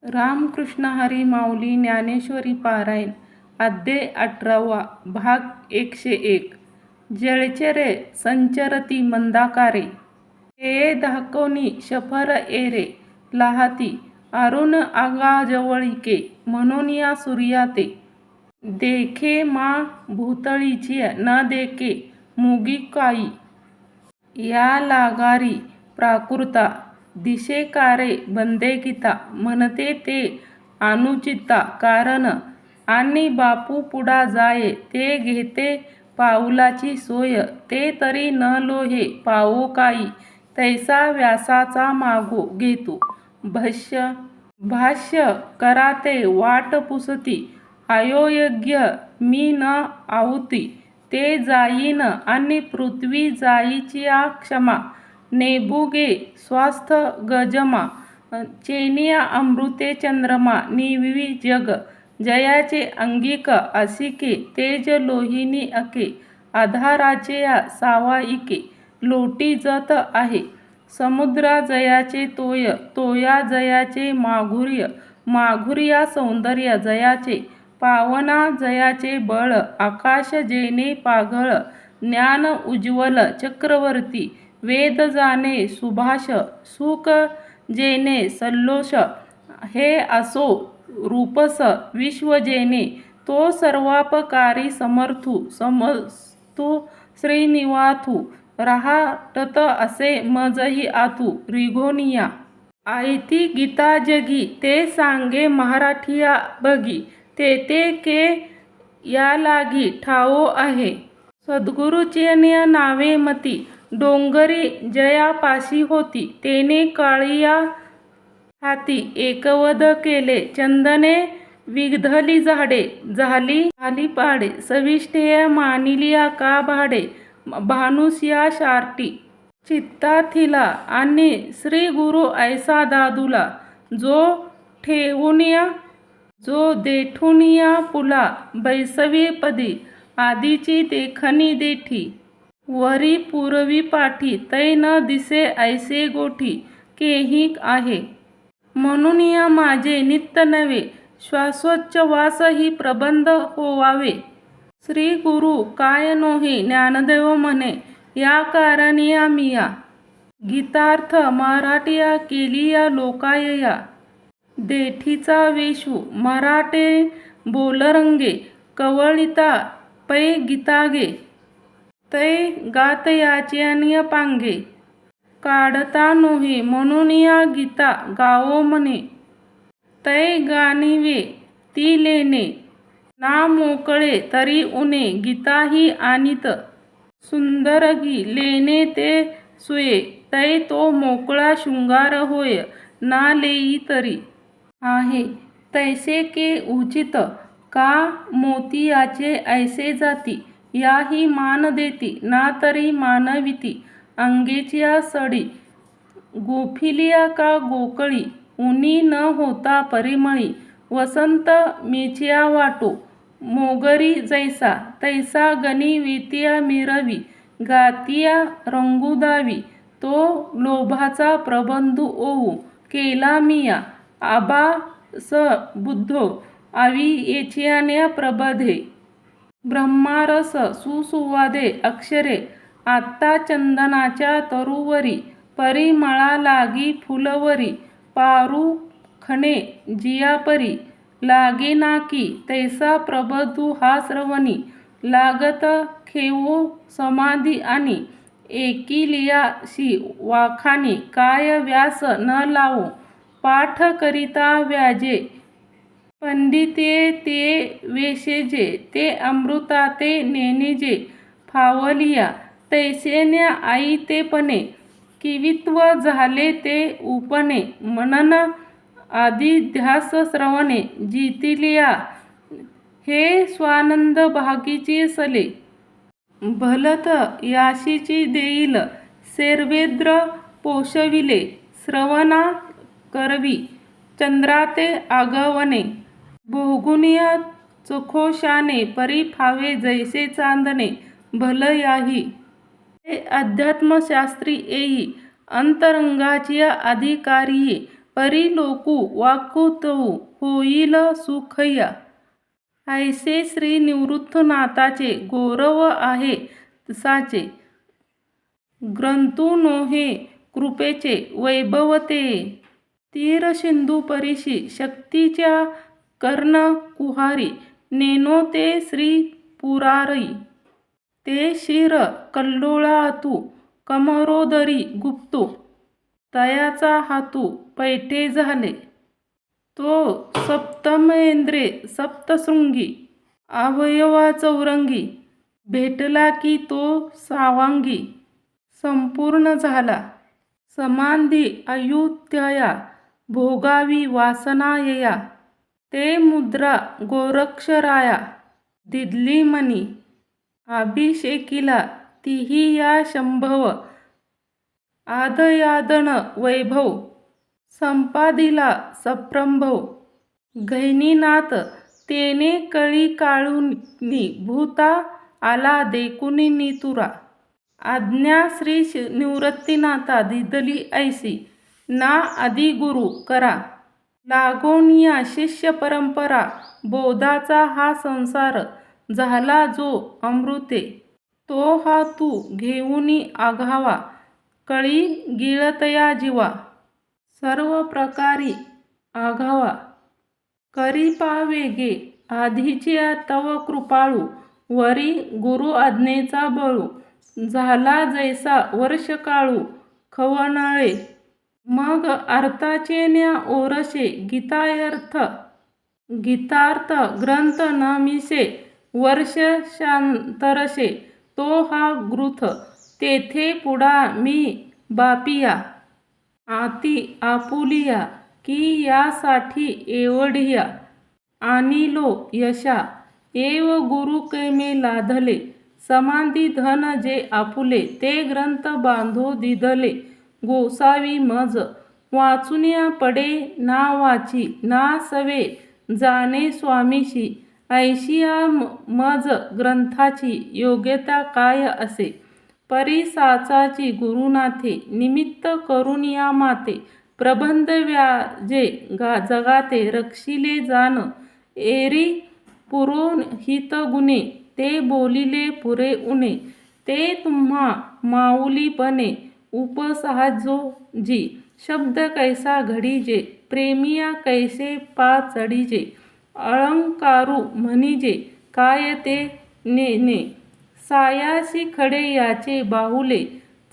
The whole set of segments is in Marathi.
रामकृष्ण हरी माऊली ज्ञानेश्वरी पारायण अध्याय 18 भाग 101 जळचरे संचरती मंदाकारे हे दाखवणी शफर एरे लाहाती अरुण आगाजवळिके म्हणून या सूर्याते देखे मा भूतळीची न देखे मुगी या लागारी प्राकृता दिशेकारे बंदेकिता म्हणते ते अनुचिता कारण आणि बापू पुढा जाये ते घेते पाऊलाची सोय ते तरी न लोहे पावो काही तैसा व्यासाचा मागो घेतो भाष्य कराते वाट पुसती अयोग्य मी न आहुती ते जाईन आणि पृथ्वी जाईची क्षमा नेबुगे स्वास्थ गजमा चेनिया अमृते चंद्रमा निविवी जग जयाचे अंगिक असिके तेज लोहिनी अके आधाराचे या सावाईके लोटी जत आहे समुद्रा जयाचे तोय तोया जयाचे माघुर्या सौंदर्य जयाचे पावना जयाचे बळ आकाश जेने पाघळ ज्ञान उज्ज्वल चक्रवर्ती वेद जाणे सुभाष सुख जेने सल्लोष हे असो रूपस विश्व जेने तो सर्वापकारी समस्तु श्रीनिवाथू राहटत असे मजही आतू रिघोनिया आयती गीता जगी ते सांगे मराठिया बगी तेथे के या लागी ठावो आहे सद्गुरुचे नावे मती डोंगरी जयापाशी होती तेने काळिया हाती एकवद केले चंदने विघधली झाडे झाली पाडे सविष्ठेय मानिलिया का भाडे भानुसिया शार्टी चित्ता थिला आणि श्री गुरु ऐसा दादुला जो देठुनिया पुला बैसवी पदी आदीची देखणी देठी वरी पूर्वी पाठी तै न दिसे ऐसे गोठी केही आहे म्हणून या माझे नित्य नवे श्वासोच्छवास ही प्रबंध होवावे श्री गुरु काय नोहे ज्ञानदेव म्हणे या कारणिया मिया गीतार्थ मराठिया केलिया लोकायया देठीचा वेशू मराठे बोलरंगे कवळिता पै गीतागे तै गातयाचे पांगे काढता नोहे म्हणून या गीता गावो म्हणे तै गाणिवे ती लेणे ना मोकळे तरी उणे गीता ही आणीत सुंदरगी लेणे ते सुये तै तो मोकळा शृंगार होय ना लेई तरी आहे तैसे के उचित का मोतियाचे ऐसे जाती याही मान देती ना तरी मानविती अंगेच्या सडी गोफिलिया का गोकळी उनी न होता परिमळी वसंत मेचिया वाटो मोगरी जैसा तैसा गणी वेतिया मिरवी गातिया रंगुदावी तो लोभाचा प्रबंधू ओऊ केला मिया आबा स बुद्धो आवी येचियान्या प्रबधे ब्रह्मारस सुसुवादे अक्षरे आत्ता चंदनाच्या तरुवरी परिमळा लागी फुलवरी पारू खणे जियापरी लागे नाकी तैसा प्रबधू हा श्रवणी लागत खेवो समाधी आणि एकिलियाशी वाखाणी काय व्यास न लावो पाठ करिता व्याजे पंडिते ते वेशेजे ते अमृताते नेनेजे फावलिया तैसेन्या आई ते पणे किवित्व झाले ते उपने मनन आदी ध्यास श्रवणे जितिलिया हे स्वानंद भागीची सले भलत याशीची देईल सेर्वेद्र पोषविले श्रवणा करवी चंद्राते आगवणे भोगुनिया चखोशाने परी फावे जैसे चांदणे भल याही हे अध्यात्मशास्त्री येई अंतरंगाची अधिकारिये परी लोकू वाकुतवू होईल सुखया. ऐसे श्री निवृत्तनाथाचे गौरव आहे साचे. ग्रंथू नोहे कृपेचे वैभव ते. तीर सिंधू परिशी शक्तीच्या कर्ण कुहारी. नेनो ते श्री पुरारी. ते शिर कल्लोळातू कमरोदरी गुप्तो. तयाचा हातू पैठे झाले. तो सप्तमेंद्रे सप्तशृंगी. अवयवा चौरंगी. भेटला की तो सावांगी. संपूर्ण झाला. समाधी अयुत्यया भोगावी वासना यया. ते मुद्रा गोरक्षराया दिदली मनी. अभिषेकिला तिही या शंभव. आदयादन वैभव संपादिला सप्रंभव. गहिनीनाथ तेने कळी काळुनी भूता आला देखुनी नितुरा. आज्ञा श्री निवृत्तीनाथा दिदली ऐसी. ना आदि गुरु करा लागोनिया शिष्य परंपरा. बोधाचा हा संसार झाला जो अमृते. तो हा तू घेऊनी आघावा. कळी गिळतया जीवा. सर्व प्रकारी आघावा करी पावेगे. आधीच्या तव कृपाळू वरी गुरु आज्ञेचा बळू. झाला जैसा वर्ष काळू खवनळे. मग अर्थाचे न्या ओरसे गीतार्थ ग्रंथ न मिसे. वर्ष शांतरसे तो हा ग्रंथ. तेथे पुढा मी बापिया. आती आपुलिया की यासाठी एवढिया. आणिलो यशा एव गुरु कैमे लाधले. समाधी धन जे आपुले ते ग्रंथ बांधो दिधले. गोसावी मज वाचुनिया पडे ना वाची ना सवे जाणे स्वामीशी. ऐशिया मज ग्रंथाची योग्यता काय असे. परी साचाची गुरुनाथे निमित्त करुनिया माते. प्रबंध व्याजे जगाते रक्षिले जाण. एरी पुरोहित गुणे ते बोलिले पुरे उणे. ते तुम्हा माऊलीपणे उपसाजो जी. शब्द कैसा घडीजे प्रेमिया कैसे पाचडीजे. अलंकारू म्हणिजे काय ते नेने. सायासी खडे याचे बाहुले.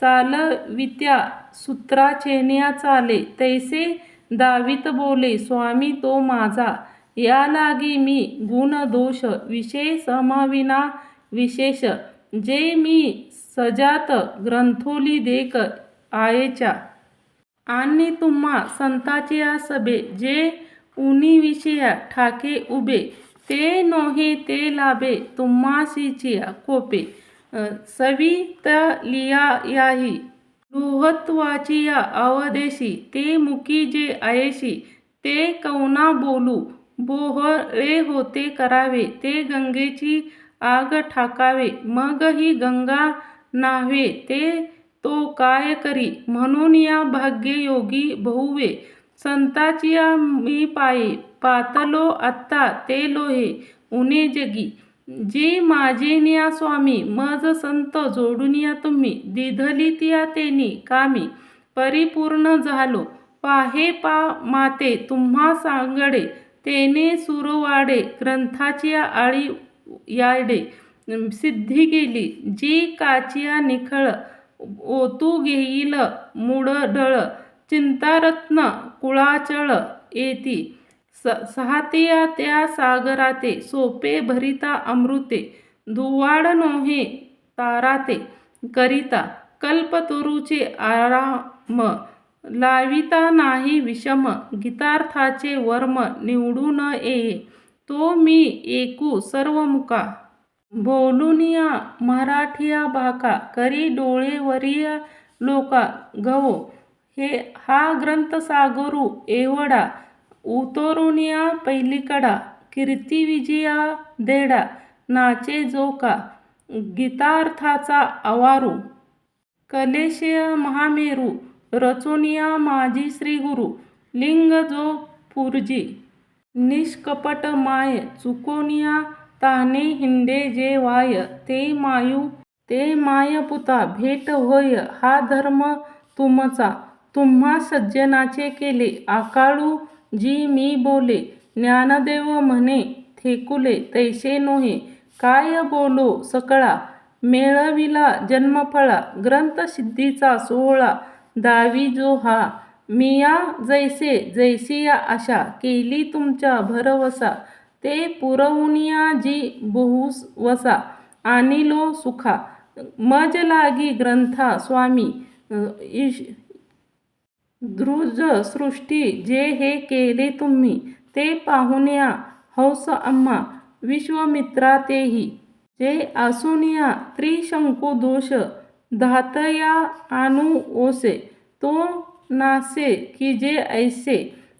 चालवित्या सूत्राचेन्या चाले. तैसे दावीत बोले स्वामी तो माझा. या लागी मी गुण दोष विषय समविना विशेष. जे मी सजात ग्रंथोली देख आयेच्या. आणि तुम्हा संतांच्या सभे जे उनी ठाके उभे. ते नोहे ते लाभे तुम्हासीच्या कोपे. सवितलियाही लुहत्वाचिया अवदेशी. ते मुकी जे आयेशी ते कौना बोलू. बोहळे होते करावे ते गंगेची आग ठाकावे. मग ही गंगा न्हावे ते तो काय करी. म्हणून या भाग्य योगी बहुवे. संतांच्या मी पाये पातलो आत्ता ते लोहे उणे जगी. जी माझे न्या स्वामी मज संत जोडुनिया तुम्ही. दिधली त्या तेनी कामी परिपूर्ण झालो. पाहे पा माते तुम्हा सांगडे. तेने सुरवाडे ग्रंथाच्या आळी याडे. सिद्धी गेली जी काचिया निखळ. ओतू घेईल मूडडळ. चिंतारत्न कुळाचळ येती. सहातिया त्या सागराते सोपे भरिता अमृते. धुवाड नोहे ताराते करिता. कल्पतरूचे आराम लाविता नाही विषम. गीतार्थाचे वर्म निवडून येये. तो मी ऐकू सर्वमुखा. बोलुनिया मराठिया भाका. करी डोळे वरिया लोका गवो. हा ग्रंथ सागरू एवढा. उतरुनिया पहिलीकडा. कीर्ती विजया देडा. नाचे जोका गीतार्थाचा अवारू. कलेशय महामेरू रचोनिया माजी श्रीगुरु. लिंग जो पूर्जी निष्कपट माय चुकोनिया ताने हिंडे जे वाय ते मायपुता भेट होय हा धर्म तुमचा तुम्हा सज्जनाचे केले आकाळू जी मी बोले ज्ञानदेव म्हणे थेकुले तैसे नोहे काय बोलो सकळा मेळविला जन्मफळा ग्रंथ सिद्धीचा सोहळा दावी जो हा मिया जैसिया आशा केली तुमच्या भरवसा ते पुरवुनिया जी बहुवसा आणिलो सुखा मज लागी ग्रंथा स्वामी दृज सृष्टी जे हे केले तुम्ही ते पाहुण्या हौस आम्हा विश्वामित्रा तेही जे आसुनिया त्रिशंकू दोष धातया आणू ओसे तो नासे की जे ऐसे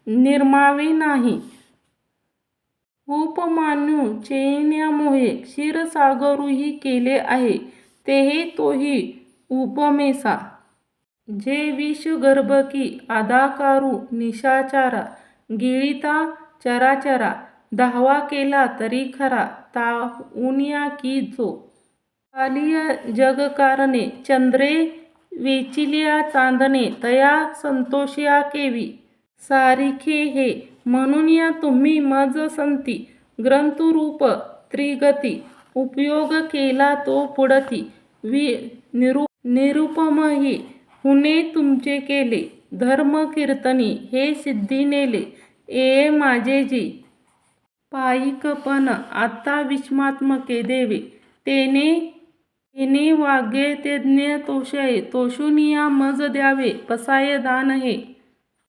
निर्मावे नाही उपमान्यू चैन्यामोहे क्षीरसागरूही केले आहे तेही तोही उपमेसा जे विष गर्भकी आदाकारू निशाचारा गिळिता चराचरा धावा केला तरी खरा ताउनिया की जो कालिय जगकारणे चंद्रे वेचिलिया चांदणे तया संतोषिया केवी सारिखे हे म्हणून या तुम्ही मज संती ग्रंथरूप त्रिगती उपयोग केला तो पुढती निरुपमही हुने तुमचे केले धर्म कीर्तनी हे सिद्धी नेले ए माझे जी पायिकपण आता विस्मात्मके देवे तेने वागे तेज्ञ तोषये तोषुनिया मज द्यावे पसाय दान हे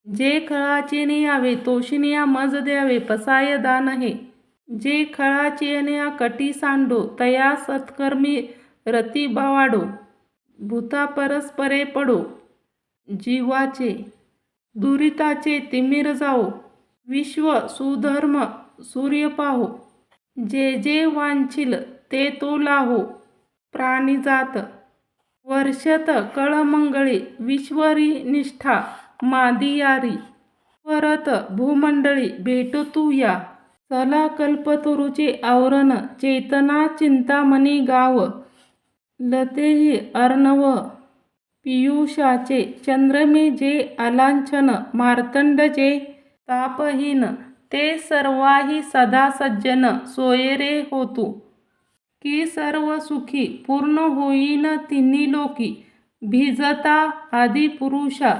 जे खळाचेने यावे तोषुनिया मज द्यावे पसाय दान हे जे खळाचेने कटी सांडो तया सत्कर्मी रती बावाडो भूता परस्परे पडो जीवाचे दुरिताचे तिमिर जाओ विश्व सुधर्म सूर्य पाहो जे वांछिल ते तो लाहो प्राणिजात वर्षत कळमंगळे विश्वरी निष्ठा मादियारी परत भूमंडळी भेटतू या चला कल्पतरुचे आवरण चेतना चिंतामणी गाव लतेही अर्णव पियुषाचे चंद्रमे जे अलांछन मार्तंड जे तापहीन ते सर्वाही सदा सज्जन सोयरे होतू की सर्व सुखी पूर्ण होईन तिन्ही लोकी भिजता आदिपुरुषा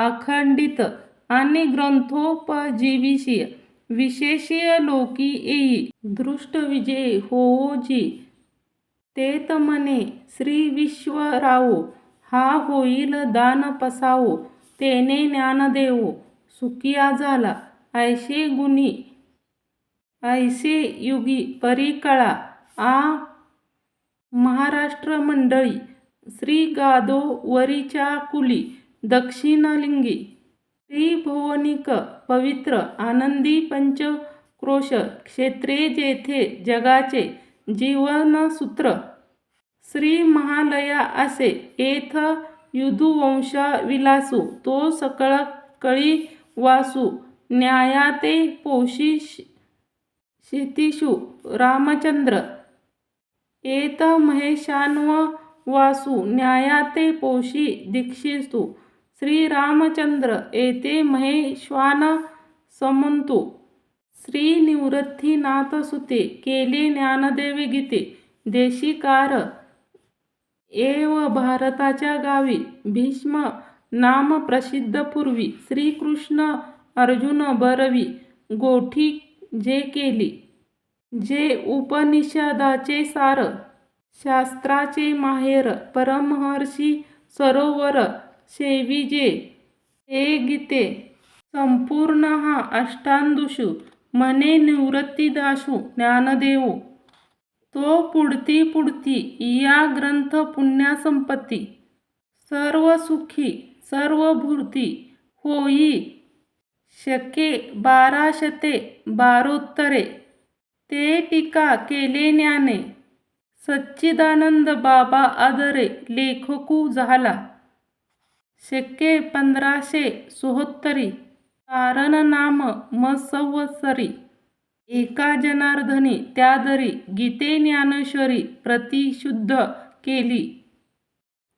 अखंडित आणि ग्रंथोपजीविषय विशेषीय लोकी येई दृष्ट विजय होवो जी तेत म्हणे श्री विश्वरावो हा होईल दान पसावो तेने ज्ञानदेवो सुखिया झाला ऐसे गुणी ऐसे युगी परिकळा आ महाराष्ट्र मंडळी श्री गादोवरीच्या कुली दक्षिणलिंगी श्री भुवनिक पवित्र आनंदी पंचक्रोश क्षेत्रे जेथे जगाचे जीवनसूत्र श्री महालया असे येथ युधुवंशा विलासू तो सकळ कळी वासू न्यायाते पोषी क्षितिषु रामचंद्र एत महेशान्व वासू न्यायाते पोषी दीक्षितु श्रीरामचंद्र एते महेश्वान समंतु श्री निवृत्तीनाथ सुते केले ज्ञानदेव गीते देशिकार एव भारताच्या गावी भीष्म नाम प्रसिद्ध पूर्वी श्रीकृष्ण अर्जुन बरवी गोठी जे केली जे उपनिषदाचे सार शास्त्राचे माहेर परमहर्षी सरोवर सेविजे हे गीते संपूर्ण हा अष्टांदुषु म्हणे निवृत्तीदासू ज्ञानदेवो तो पुढती या ग्रंथ पुण्यासंपत्ती सर्व सुखी सर्व भूर्ती होई शके 1212 ते टीका केले ज्ञाने सच्चिदानंद बाबा आदरे लेखकू झाला शके 1576 कारण नाम संवत्सरी एका जनार्दनी त्यादरी गीते ज्ञानेश्वरी प्रतिशुद्ध केली.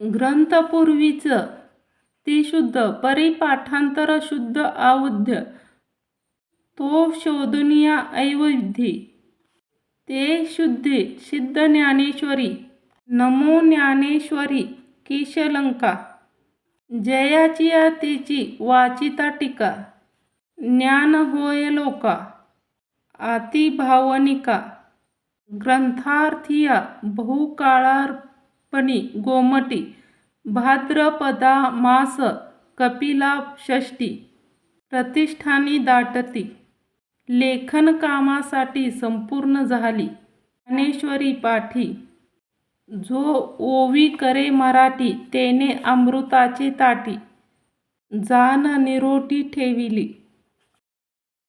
ग्रंथपूर्वीच ती शुद्ध परिपाठांतर शुद्ध अवध्य तो शोधनिया ऐवधी ते शुद्धे सिद्ध ज्ञानेश्वरी नमो ज्ञानेश्वरी किशलंका जयाची तिची वाचिता टीका ज्ञान होय लोका अति भावनिका ग्रंथार्थिया बहुकाळार्पणी गोमटी भाद्रपदा मास कपिला षष्टी प्रतिष्ठानी दाटती लेखन कामासाठी संपूर्ण झाली. ज्ञानेश्वरी पाठी जो ओवी करे मराठी तेने अमृताची ताटी जाण निरोटी ठेविली.